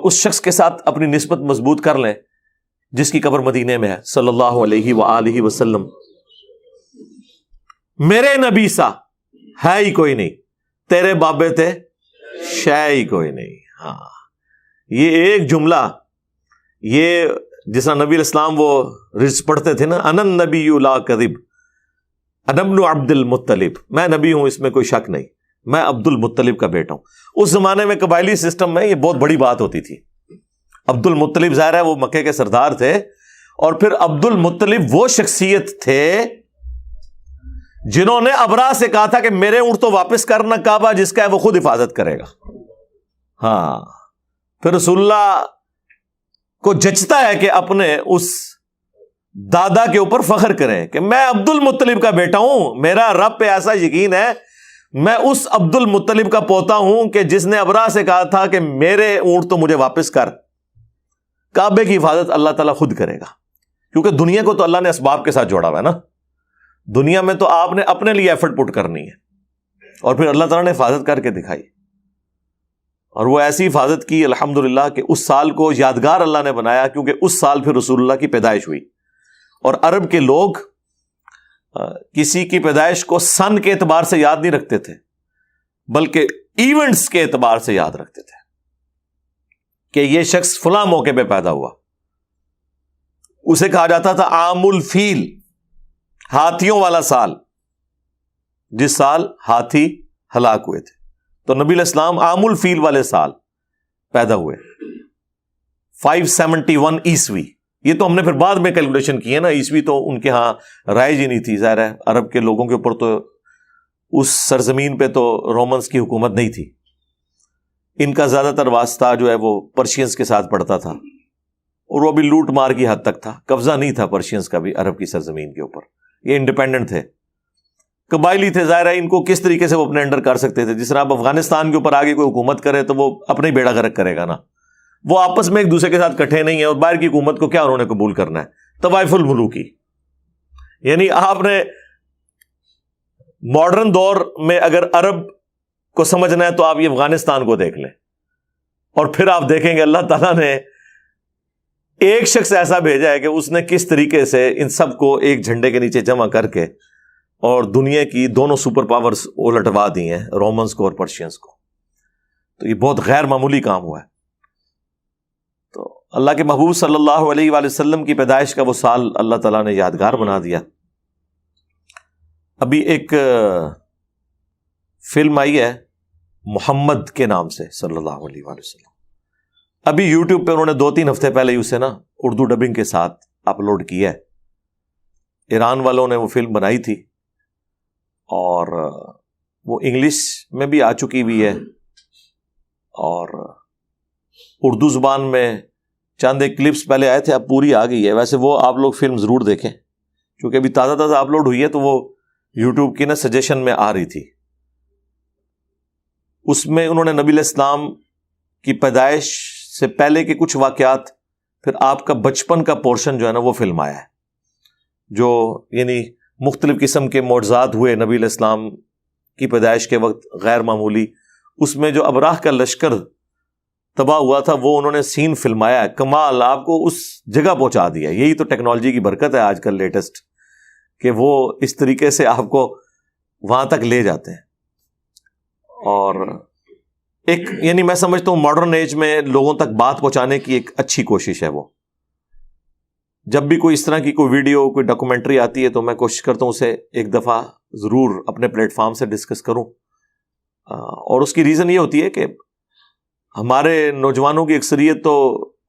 اس شخص کے ساتھ اپنی نسبت مضبوط کر لیں جس کی قبر مدینے میں ہے صلی اللہ علیہ وآلہ وسلم. میرے نبی سا ہے ہی کوئی نہیں، تیرے بابے تھے شے ہی کوئی نہیں. ہاں، یہ ایک جملہ، یہ جس طرح نبی علیہ السلام وہ رز پڑھتے تھے نا، انا النبی لا کذب انا ابن عبد المطلب، میں نبی ہوں اس میں کوئی شک نہیں، میں عبد المطلب کا بیٹا ہوں. اس زمانے میں قبائلی سسٹم میں یہ بہت بڑی بات ہوتی تھی. عبد المطلب ظاہر ہے وہ مکے کے سردار تھے، اور پھر عبد المطلب وہ شخصیت تھے جنہوں نے ابرا سے کہا تھا کہ میرے اونٹ تو واپس کرنا، کعبہ جس کا ہے وہ خود حفاظت کرے گا. ہاں، پھر رسول اللہ کو جچتا ہے کہ اپنے اس دادا کے اوپر فخر کریں کہ میں عبد المطلب کا بیٹا ہوں، میرا رب پہ ایسا یقین ہے، میں اس عبد المطلب کا پوتا ہوں کہ جس نے ابرا سے کہا تھا کہ میرے اونٹ تو مجھے واپس کر. کعبے کی حفاظت اللہ تعالیٰ خود کرے گا، کیونکہ دنیا کو تو اللہ نے اسباب کے ساتھ جوڑا ہوا ہے نا. دنیا میں تو آپ نے اپنے لیے ایفرٹ پٹ کرنی ہے، اور پھر اللہ تعالیٰ نے حفاظت کر کے دکھائی، اور وہ ایسی حفاظت کی الحمدللہ کہ اس سال کو یادگار اللہ نے بنایا، کیونکہ اس سال پھر رسول اللہ کی پیدائش ہوئی. اور عرب کے لوگ کسی کی پیدائش کو سن کے اعتبار سے یاد نہیں رکھتے تھے، بلکہ ایونٹس کے اعتبار سے یاد رکھتے تھے کہ یہ شخص فلاں موقع پہ پیدا ہوا. اسے کہا جاتا تھا عام الفیل، ہاتھیوں والا سال، جس سال ہاتھی ہلاک ہوئے تھے. تو نبی علیہ السلام عام الفیل والے سال پیدا ہوئے، 571 عیسوی. یہ تو ہم نے پھر بعد میں کیلکولیشن کی ہے نا، عیسوی تو ان کے ہاں رائج ہی نہیں تھی. ظاہر ہے عرب کے لوگوں کے اوپر تو اس سرزمین پہ تو رومنس کی حکومت نہیں تھی. ان کا زیادہ تر واسطہ جو ہے وہ پرشینز کے ساتھ پڑتا تھا، اور وہ بھی لوٹ مار کی حد تک تھا. قبضہ نہیں تھا پرشینز کا بھی عرب کی سرزمین کے اوپر. یہ انڈیپینڈنٹ تھے، قبائلی تھے. ظاہر ہے ان کو کس طریقے سے وہ اپنے انڈر کر سکتے تھے. جس طرح اب افغانستان کے اوپر آگے کوئی حکومت کرے تو وہ اپنے بیڑا غرق کرے گا نا. وہ آپس میں ایک دوسرے کے ساتھ کٹھے نہیں ہیں، اور باہر کی حکومت کو کیا انہوں نے قبول کرنا ہے. طوائف الملوکی، یعنی آپ نے ماڈرن دور میں اگر عرب کو سمجھنا ہے تو آپ یہ افغانستان کو دیکھ لیں، اور پھر آپ دیکھیں گے اللہ تعالیٰ نے ایک شخص ایسا بھیجا ہے کہ اس نے کس طریقے سے ان سب کو ایک جھنڈے کے نیچے جمع کر کے اور دنیا کی دونوں سپر پاورز الٹوا دی ہیں، رومنز کو اور پرشینز کو. تو یہ بہت غیر معمولی کام ہوا ہے. تو اللہ کے محبوب صلی اللہ علیہ وآلہ وسلم کی پیدائش کا وہ سال اللہ تعالیٰ نے یادگار بنا دیا. ابھی ایک فلم آئی ہے محمد کے نام سے صلی اللہ علیہ وآلہ وسلم. ابھی یوٹیوب پہ انہوں نے 2-3 ہفتے پہلے ہی اسے نا اردو ڈبنگ کے ساتھ اپلوڈ کیا ہے. ایران والوں نے وہ فلم بنائی تھی، اور وہ انگلش میں بھی آ چکی ہوئی ہے، اور اردو زبان میں چند ایک کلپس پہلے آئے تھے، اب پوری آ گئی ہے. ویسے وہ آپ لوگ فلم ضرور دیکھیں، کیونکہ ابھی تازہ تازہ اپلوڈ ہوئی ہے، تو وہ یوٹیوب کی نا سجیشن میں آ رہی تھی. اس میں انہوں نے نبی علیہ السلام کی پیدائش سے پہلے کے کچھ واقعات، پھر آپ کا بچپن کا پورشن جو ہے نا وہ فلم آیا ہے، جو یعنی مختلف قسم کے معجزات ہوئے نبی علیہ السلام کی پیدائش کے وقت غیر معمولی. اس میں جو ابراہ کا لشکر تباہ ہوا تھا وہ انہوں نے سین فلمایا ہے. کمال، آپ کو اس جگہ پہنچا دیا. یہی تو ٹیکنالوجی کی برکت ہے آج کل لیٹسٹ، کہ وہ اس طریقے سے آپ کو وہاں تک لے جاتے ہیں. اور ایک یعنی میں سمجھتا ہوں ماڈرن ایج میں لوگوں تک بات پہنچانے کی ایک اچھی کوشش ہے. وہ جب بھی کوئی اس طرح کی کوئی ویڈیو، کوئی ڈاکومنٹری آتی ہے تو میں کوشش کرتا ہوں اسے ایک دفعہ ضرور اپنے پلیٹ فارم سے ڈسکس کروں. اور اس کی ریزن یہ ہوتی ہے کہ ہمارے نوجوانوں کی اکثریت تو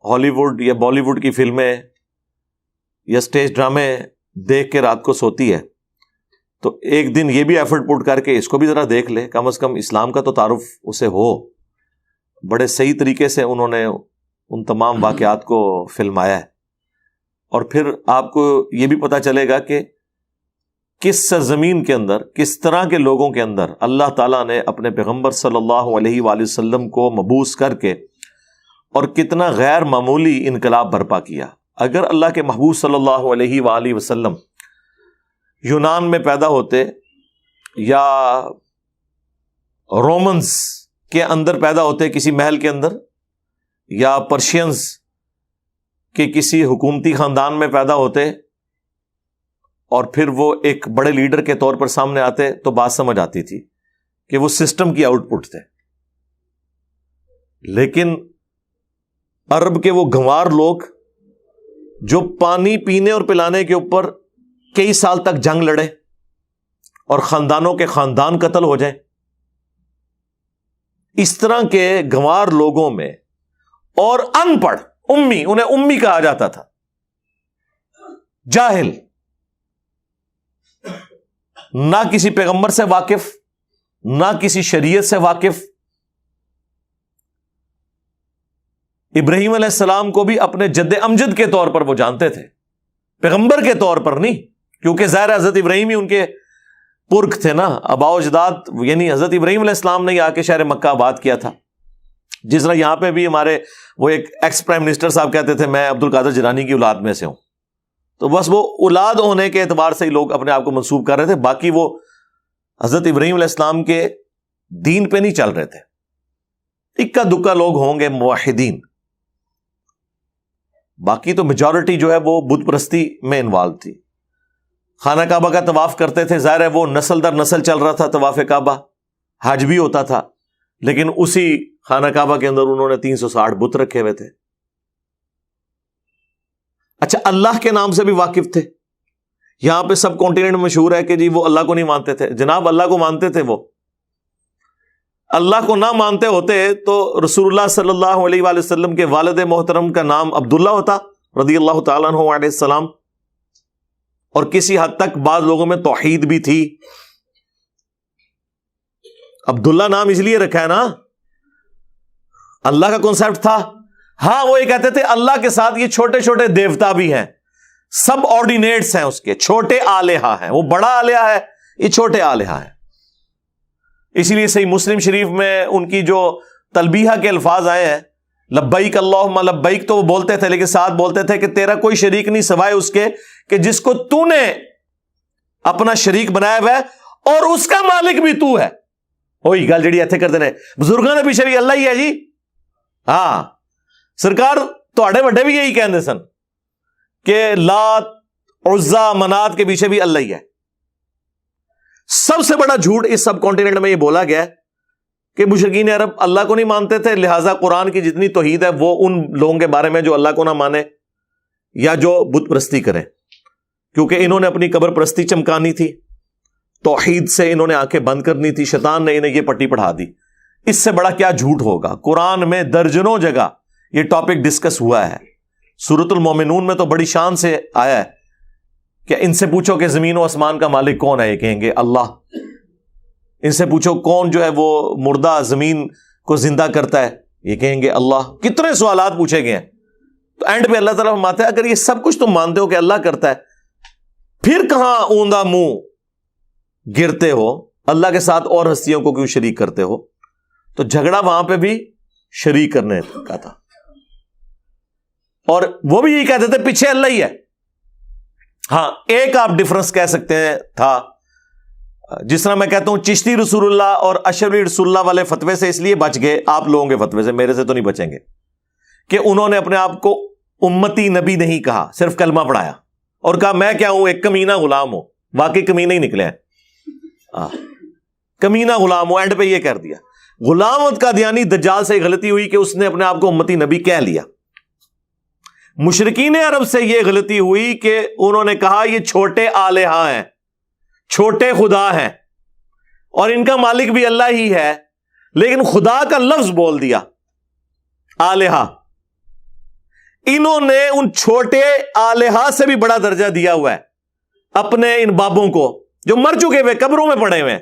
ہالی ووڈ یا بالی ووڈ کی فلمیں یا اسٹیج ڈرامے دیکھ کے رات کو سوتی ہے. تو ایک دن یہ بھی ایفرٹ پٹ کر کے اس کو بھی ذرا دیکھ لے، کم از کم اسلام کا تو تعارف اسے ہو. بڑے صحیح طریقے سے انہوں نے ان تمام واقعات کو فلمایا ہے. اور پھر آپ کو یہ بھی پتہ چلے گا کہ کس سرزمین کے اندر، کس طرح کے لوگوں کے اندر اللہ تعالیٰ نے اپنے پیغمبر صلی اللہ علیہ وآلہ وسلم کو مبعوث کر کے اور کتنا غیر معمولی انقلاب برپا کیا. اگر اللہ کے محبوب صلی اللہ علیہ وآلہ وسلم یونان میں پیدا ہوتے یا رومنز کے اندر پیدا ہوتے کسی محل کے اندر، یا پرشینز کے کسی حکومتی خاندان میں پیدا ہوتے اور پھر وہ ایک بڑے لیڈر کے طور پر سامنے آتے تو بات سمجھ آتی تھی کہ وہ سسٹم کی آؤٹ پٹ تھے. لیکن عرب کے وہ گنوار لوگ جو پانی پینے اور پلانے کے اوپر کئی سال تک جنگ لڑے اور خاندانوں کے خاندان قتل ہو جائیں، اس طرح کے گنوار لوگوں میں، اور ان پڑھ امی، انہیں امی کہا جاتا تھا، جاہل، نہ کسی پیغمبر سے واقف، نہ کسی شریعت سے واقف. ابراہیم علیہ السلام کو بھی اپنے جد امجد کے طور پر وہ جانتے تھے، پیغمبر کے طور پر نہیں، کیونکہ ظاہر حضرت ابراہیم ہی ان کے پرکھ تھے نا، آباء و اجداد، یعنی حضرت ابراہیم علیہ السلام نے ہی آ کے شہر مکہ آباد کیا تھا. جس طرح یہاں پہ بھی ہمارے وہ ایک ایکس پرائم منسٹر صاحب کہتے تھے میں عبد القادر جیلانی کی اولاد میں سے ہوں، تو بس وہ اولاد ہونے کے اعتبار سے ہی لوگ اپنے آپ کو منسوب کر رہے تھے، باقی وہ حضرت ابراہیم علیہ السلام کے دین پہ نہیں چل رہے تھے. اکا دکا لوگ ہوں گے موحدین، باقی تو میجورٹی جو ہے وہ بت پرستی میں انوالو تھی. خانہ کعبہ کا طواف کرتے تھے، ظاہر ہے وہ نسل در نسل چل رہا تھا طواف کعبہ، حج بھی ہوتا تھا، لیکن اسی خانہ کعبہ کے اندر انہوں نے 360 بت رکھے ہوئے تھے. اچھا، اللہ کے نام سے بھی واقف تھے. یہاں پہ سب کانٹیننٹ مشہور ہے کہ جی وہ اللہ کو نہیں مانتے تھے. جناب اللہ کو مانتے تھے، وہ اللہ کو نہ مانتے ہوتے تو رسول اللہ صلی اللہ علیہ وآلہ وسلم کے والد محترم کا نام عبداللہ ہوتا رضی اللہ تعالیٰ عنہ علیہ السلام، اور کسی حد تک بعض لوگوں میں توحید بھی تھی. عبداللہ نام اس لیے رکھا ہے نا، اللہ کا کانسیپٹ تھا. ہاں وہ یہ کہتے تھے اللہ کے ساتھ یہ چھوٹے چھوٹے دیوتا بھی ہیں، سب آرڈینیٹس ہیں اس کے، چھوٹے آلہہ ہیں، وہ بڑا آلہہ ہے، یہ چھوٹے آلہہ ہیں. اسی لیے صحیح مسلم شریف میں ان کی جو تلبیہ کے الفاظ آئے ہیں، لبیک اللہم لبیک، تو وہ بولتے تھے لیکن ساتھ بولتے تھے کہ تیرا کوئی شریک نہیں سوائے اس کے کہ جس کو تو نے اپنا شریک بنایا ہوا ہے اور اس کا مالک بھی تو ہے. وہی گل جڑی ایتھے کرتے ہیں بزرگاں نے پیچھے بھی اللہ ہی ہے جی. ہاں سرکار تواڈے وڈے بھی یہی کہندے سن کہ لات عزا منات کے پیچھے بھی اللہ ہی ہے. سب سے بڑا جھوٹ اس سب کانٹیننٹ میں یہ بولا گیا ہے کہ مشرکین عرب اللہ کو نہیں مانتے تھے، لہٰذا قرآن کی جتنی توحید ہے وہ ان لوگوں کے بارے میں جو اللہ کو نہ مانے یا جو بت پرستی کریں، کیونکہ انہوں نے اپنی قبر پرستی چمکانی تھی، توحید سے انہوں نے آنکھیں بند کرنی تھی، شیطان نے انہیں یہ پٹی پڑھا دی. اس سے بڑا کیا جھوٹ ہوگا؟ قرآن میں درجنوں جگہ یہ ٹاپک ڈسکس ہوا ہے. سورۃ المومنون میں تو بڑی شان سے آیا ہے کہ ان سے پوچھو کہ زمین و آسمان کا مالک کون ہے، یہ کہیں گے اللہ. ان سے پوچھو کون جو ہے وہ مردہ زمین کو زندہ کرتا ہے، یہ کہیں گے اللہ. کتنے سوالات پوچھے گئے ہیں. تو اینڈ پہ اللہ تعالیٰ فرماتا ہے اگر یہ سب کچھ تم مانتے ہو کہ اللہ کرتا ہے، پھر کہاں اوندا منہ گرتے ہو، اللہ کے ساتھ اور ہستیوں کو کیوں شریک کرتے ہو؟ تو جھگڑا وہاں پہ بھی شریک کرنے کا تھا، اور وہ بھی یہی کہتے تھے پیچھے اللہ ہی ہے. ہاں ایک آپ ڈفرنس کہہ سکتے ہیں تھا، جس طرح میں کہتا ہوں چشتی رسول اللہ اور اشعری رسول اللہ والے فتوے سے اس لیے بچ گئے، آپ لوگوں کے فتوے سے، میرے سے تو نہیں بچیں گے، کہ انہوں نے اپنے آپ کو امتی نبی نہیں کہا، صرف کلمہ پڑھایا اور کہا میں کیا ہوں، ایک کمینہ غلام ہوں. واقعی کمینہ ہی نکلے ہیں، کمینہ غلام ہوں. اینڈ پہ یہ کر دیا. غلام قادیانی دجال سے غلطی ہوئی کہ اس نے اپنے آپ کو امتی نبی کہہ لیا. مشرکین عرب سے یہ غلطی ہوئی کہ انہوں نے کہا یہ چھوٹے آلہہ ہیں، چھوٹے خدا ہیں، اور ان کا مالک بھی اللہ ہی ہے، لیکن خدا کا لفظ بول دیا آلہہ. انہوں نے ان چھوٹے آلہہ سے بھی بڑا درجہ دیا ہوا ہے اپنے ان بابوں کو جو مر چکے ہوئے قبروں میں پڑے ہوئے،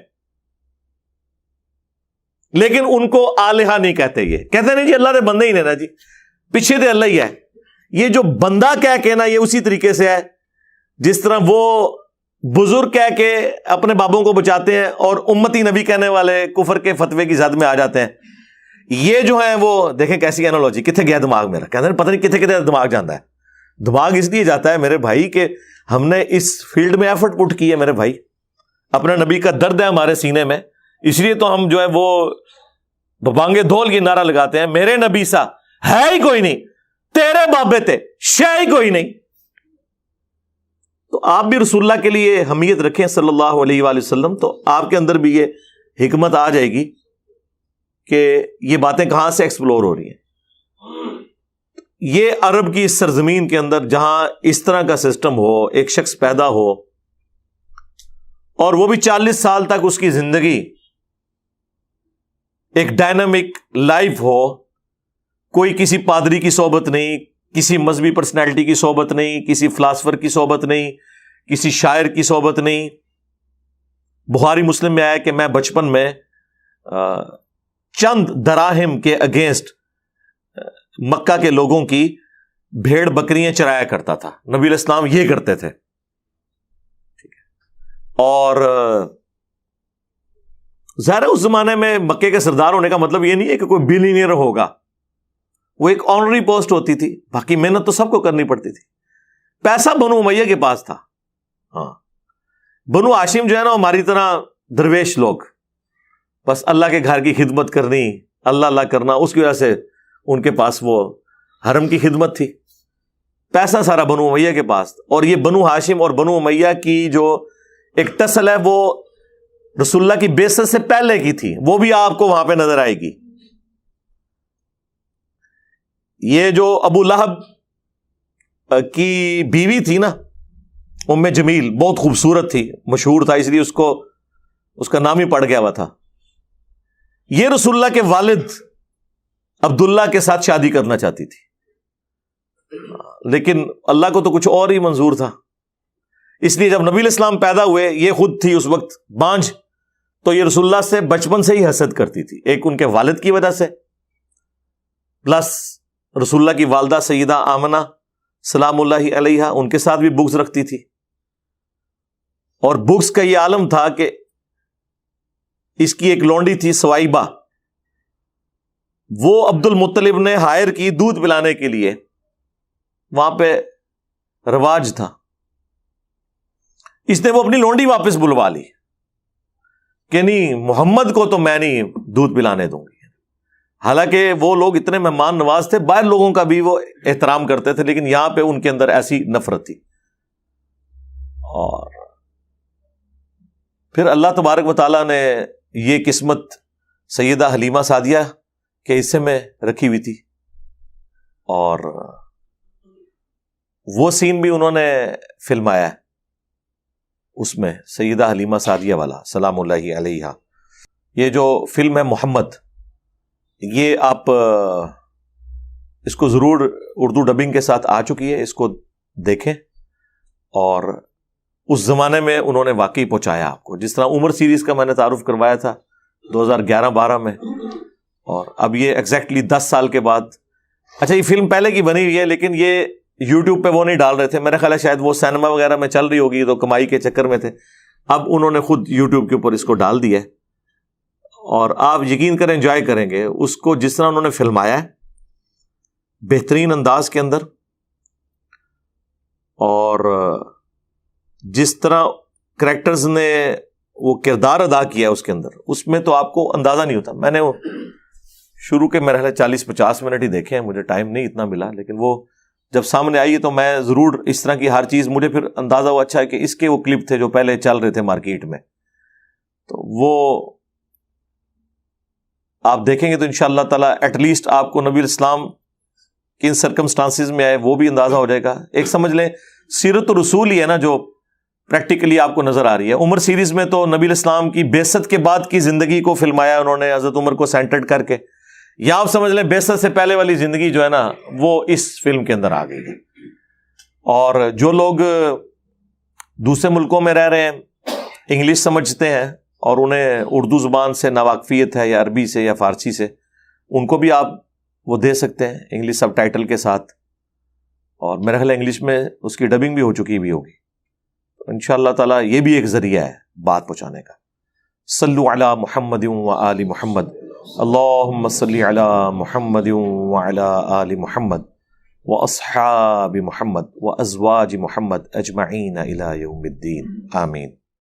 لیکن ان کو آلہہ نہیں کہتے. یہ کہتے نہیں جی اللہ نے بندے ہی نہیں نا جی، پیچھے تو اللہ ہی ہے. یہ جو بندہ کہہ کے نا، یہ اسی طریقے سے ہے جس طرح وہ بزرگ کہہ کے اپنے بابوں کو بچاتے ہیں اور امتی نبی کہنے والے کفر کے فتوے کی زد میں آ جاتے ہیں. یہ جو ہیں وہ دیکھیں کیسی اینالوجی، کتنے گیا دماغ میرا، کہتے ہیں پتہ نہیں کتنے کتنے دماغ جاتا ہے. دماغ اس لیے جاتا ہے میرے بھائی کہ ہم نے اس فیلڈ میں ایفرٹ پٹ کی ہے میرے بھائی، اپنا نبی کا درد ہے ہمارے سینے میں، اس لیے تو ہم جو ہے وہ بانگے دھول کی نعرہ لگاتے ہیں میرے نبی سا ہے ہی کوئی نہیں، تیرے بابے تھے، شے ہی کوئی نہیں۔ تو آپ بھی رسول اللہ کے لیے حمیت رکھیں صلی اللہ علیہ وآلہ وسلم، تو آپ کے اندر بھی یہ حکمت آ جائے گی کہ یہ باتیں کہاں سے ایکسپلور ہو رہی ہیں۔ یہ عرب کی اس سرزمین کے اندر جہاں اس طرح کا سسٹم ہو، ایک شخص پیدا ہو اور وہ بھی 40 سال تک اس کی زندگی ایک ڈائنامک لائف ہو، کوئی کسی پادری کی صحبت نہیں، کسی مذہبی پرسنالٹی کی صحبت نہیں، کسی فلاسفر کی صحبت نہیں، کسی شاعر کی صحبت نہیں۔ بخاری مسلم میں آیا کہ میں بچپن میں چند دراہم کے اگینسٹ مکہ کے لوگوں کی بھیڑ بکریاں چرایا کرتا تھا۔ نبی علیہ السلام یہ کرتے تھے، اور ظاہر اس زمانے میں مکے کے سردار ہونے کا مطلب یہ نہیں ہے کہ کوئی بلینئر ہوگا، وہ ایک آنری پوسٹ ہوتی تھی، باقی محنت تو سب کو کرنی پڑتی تھی۔ پیسہ بنو امیہ کے پاس تھا، ہاں بنو ہاشم جو ہے نا ہماری طرح درویش لوگ، بس اللہ کے گھر کی خدمت کرنی، اللہ اللہ کرنا، اس کی وجہ سے ان کے پاس وہ حرم کی خدمت تھی۔ پیسہ سارا بنو امیہ کے پاس، اور یہ بنو ہاشم اور بنو امیہ کی جو ایک ٹسل ہے وہ رسول اللہ کی بعثت سے پہلے کی تھی، وہ بھی آپ کو وہاں پہ نظر آئے گی۔ یہ جو ابو لہب کی بیوی تھی نا ام جمیل، بہت خوبصورت تھی، مشہور تھا، اس لیے اس کا نام ہی پڑ گیا ہوا تھا۔ یہ رسول اللہ کے والد عبداللہ کے ساتھ شادی کرنا چاہتی تھی، لیکن اللہ کو تو کچھ اور ہی منظور تھا، اس لیے جب نبی علیہ السلام پیدا ہوئے، یہ خود تھی اس وقت بانجھ، تو یہ رسول اللہ سے بچپن سے ہی حسد کرتی تھی، ایک ان کے والد کی وجہ سے، پلس رسول اللہ کی والدہ سیدہ آمنہ سلام اللہ علیہا، ان کے ساتھ بھی بغض رکھتی تھی۔ اور بغض کا یہ عالم تھا کہ اس کی ایک لونڈی تھی سوائبہ، وہ عبد المطلب نے ہائر کی دودھ پلانے کے لیے، وہاں پہ رواج تھا، اس نے وہ اپنی لونڈی واپس بلوا لی کہ نہیں محمد کو تو میں نہیں دودھ پلانے دوں گی۔ حالانکہ وہ لوگ اتنے مہمان نواز تھے، باہر لوگوں کا بھی وہ احترام کرتے تھے، لیکن یہاں پہ ان کے اندر ایسی نفرت تھی۔ اور پھر اللہ تبارک و تعالیٰ نے یہ قسمت سیدہ حلیمہ سعدیہ کے حصے میں رکھی ہوئی تھی، اور وہ سین بھی انہوں نے فلمایا ہے اس میں، سیدہ حلیمہ سعدیہ والا سلام اللہ علیہا۔ یہ جو فلم ہے محمد، یہ آپ اس کو ضرور اردو ڈبنگ کے ساتھ آ چکی ہے، اس کو دیکھیں۔ اور اس زمانے میں انہوں نے واقعی پہنچایا آپ کو، جس طرح عمر سیریز کا میں نے تعارف کروایا تھا 2011-12 میں، اور اب یہ ایگزیکٹلی 10 سال کے بعد۔ اچھا، یہ فلم پہلے کی بنی ہوئی ہے، لیکن یہ یوٹیوب پہ وہ نہیں ڈال رہے تھے، میرا خیال ہے شاید وہ سینما وغیرہ میں چل رہی ہوگی تو کمائی کے چکر میں تھے، اب انہوں نے خود یوٹیوب کے اوپر اس کو ڈال دیا ہے، اور آپ یقین کریں انجوائے کریں گے اس کو، جس طرح انہوں نے فلمایا ہے بہترین انداز کے اندر، اور جس طرح کریکٹرز نے وہ کردار ادا کیا ہے اس کے اندر، اس میں تو آپ کو اندازہ نہیں ہوتا۔ میں نے وہ شروع کے میرے خیال 40-50 منٹ ہی دیکھے ہیں، مجھے ٹائم نہیں اتنا ملا، لیکن وہ جب سامنے آئی تو میں ضرور اس طرح کی ہر چیز، مجھے پھر اندازہ ہوا اچھا ہے کہ اس کے وہ کلپ تھے جو پہلے چل رہے تھے مارکیٹ میں، تو وہ آپ دیکھیں گے تو انشاءاللہ تعالیٰ ایٹ لیسٹ آپ کو نبی الاسلام کن سرکمسٹانسز میں آئے وہ بھی اندازہ ہو جائے گا۔ ایک سمجھ لیں سیرت و رسول ہی ہے نا جو پریکٹیکلی آپ کو نظر آ رہی ہے۔ عمر سیریز میں تو نبی الاسلام کی بعثت کے بعد کی زندگی کو فلمایا انہوں نے، حضرت عمر کو سینٹرڈ کر کے، یا آپ سمجھ لیں بعثت سے پہلے والی زندگی جو ہے نا وہ اس فلم کے اندر آ گئی ہے۔ اور جو لوگ دوسرے ملکوں میں رہ رہے ہیں، انگلش سمجھتے ہیں اور انہیں اردو زبان سے ناواقفیت ہے، یا عربی سے یا فارسی سے، ان کو بھی آپ وہ دے سکتے ہیں انگلش سب ٹائٹل کے ساتھ، اور میرا خیال انگلش میں اس کی ڈبنگ بھی ہو چکی بھی ہوگی۔ انشاءاللہ تعالیٰ یہ بھی ایک ذریعہ ہے بات پہنچانے کا۔ صلو علی محمد و آل محمد، اللہم صلی علی محمد و علی آل محمد و اصحاب محمد و ازواج محمد اجمعین الی یوم الدین، آمین۔